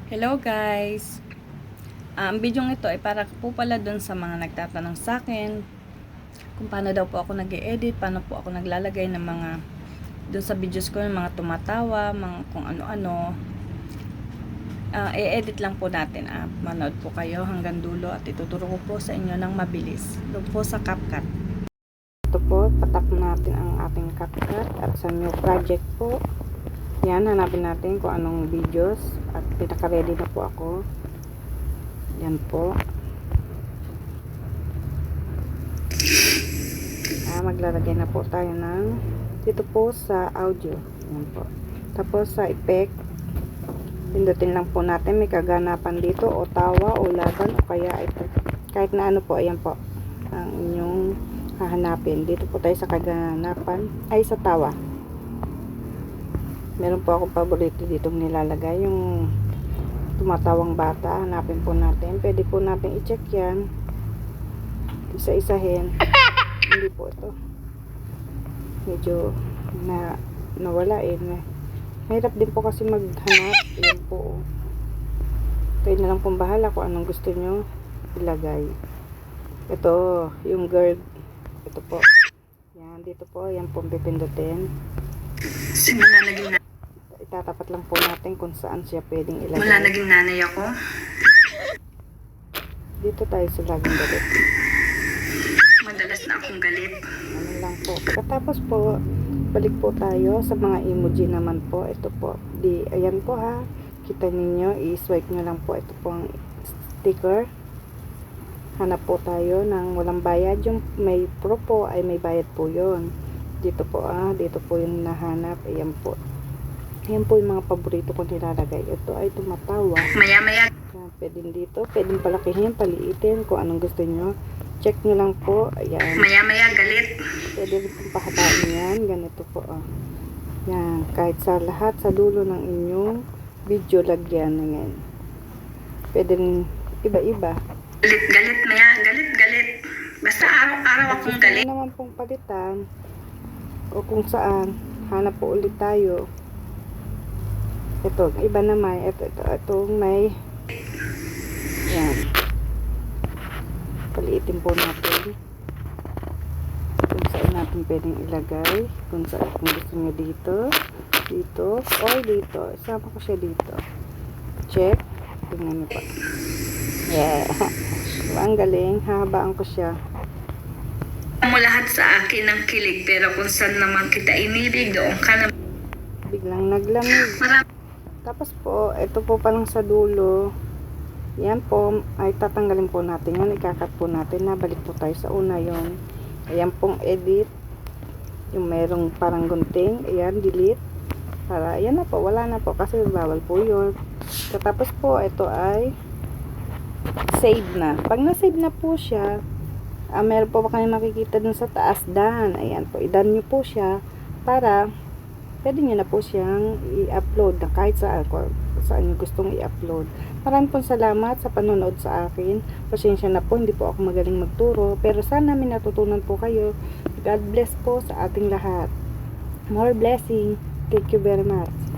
Hello guys! Ang video ito ay para po pala dun sa mga nagtatanong sa akin kung paano daw po ako nag-e-edit, paano po ako naglalagay ng mga dun sa videos ko, ng mga tumatawa, mga kung ano-ano. I-edit lang po natin. Manood po kayo hanggang dulo at ituturo ko po sa inyo ng mabilis. Doon po sa CapCut. Ito po, patap natin ang ating CapCut at sa new project po. Yan, hanapin natin kung anong videos at pinaka-ready na po ako. Yan po. Maglalagay na po tayo ng dito po sa audio. Yan po. Tapos sa effect, pindutin lang po natin. May kaganapan dito o tawa o laban o kaya ito. Kahit na ano po, ayan po. Ang inyong hahanapin. Dito po tayo sa kaganapan. Ay, sa tawa. Meron po akong paborito ditong nilalagay, yung tumatawang bata. Hanapin po natin. Pwede po natin i-check yan. Isa-isahin. Hindi po ito. Medyo nawala eh. Mahirap din po kasi maghanap. Yan po. Kayo na lang pong bahala kung anong gusto nyo ilagay. Ito, yung girl. Ito po. Yan, dito po. Yan po pipindutin. Simula naging Itatapat lang po natin kung saan siya pwedeng ilagay. mula naging nanay ako. Dito tayo sa laging galit. Madalas na akong galit. Ano lang po. Pagkatapos po, balik po tayo sa mga emoji naman po. Ito po. Ayan po ha. Kita ninyo, i-swipe nyo lang po. Ito pong sticker. Hanap po tayo ng walang bayad. Yung may pro po ay may bayad po yun. Dito po dito po yung nahanap. Ayan po. Ayan po yung mga paborito kong nilalagay. Ito ay tumatawa. Maya-maya. Pwedeng dito. Pwedeng palakihin, paliitin. Kung anong gusto nyo. Check nyo lang po. Ayan. Maya-maya galit. Pwede rin pong pahatiin yan. Ganito po. Yan. Kahit sa lahat, sa dulo ng inyong video, lagyan na yan. Pwede rin iba-iba. Galit, galit, maya, galit, galit. Basta araw-araw akong galit. Kung naman pong palitan o kung saan, hanap po ulit tayo. Ito, iba naman. Ito may yan. Paliitin po natin. Kung saan natin pwedeng ilagay. Kung gusto nyo dito. Dito. O dito. Isama ko siya dito. Check. Tingnan nyo pa. Yeah. Diba, ang galing. Hahabaan ko siya. Mo lahat sa akin ng kilig, pero kung saan naman kita inibig, doon ka na. Biglang naglamig. Tapos po, ito po palang sa dulo. Yan po, ay tatanggalin po natin yan. Ikakat po natin. Nabalik po tayo sa una yon. Ayan pong edit. Yung merong parang gunting. Ayan, delete. Para, ayan na po. Wala na po kasi bawal po yun. Tapos po, ito ay save na. Pag na-save na po siya, meron po ba kayo makikita dun sa taas, done. Ayan po, i-done nyo po siya para pwede nyo na po siyang i-upload na kahit saan nyo gustong i-upload. Maraming pong salamat sa panonood sa akin. Pasensya na po, hindi po ako magaling magturo. Pero sana may natutunan po kayo. God bless po sa ating lahat. More blessing. Thank you very much.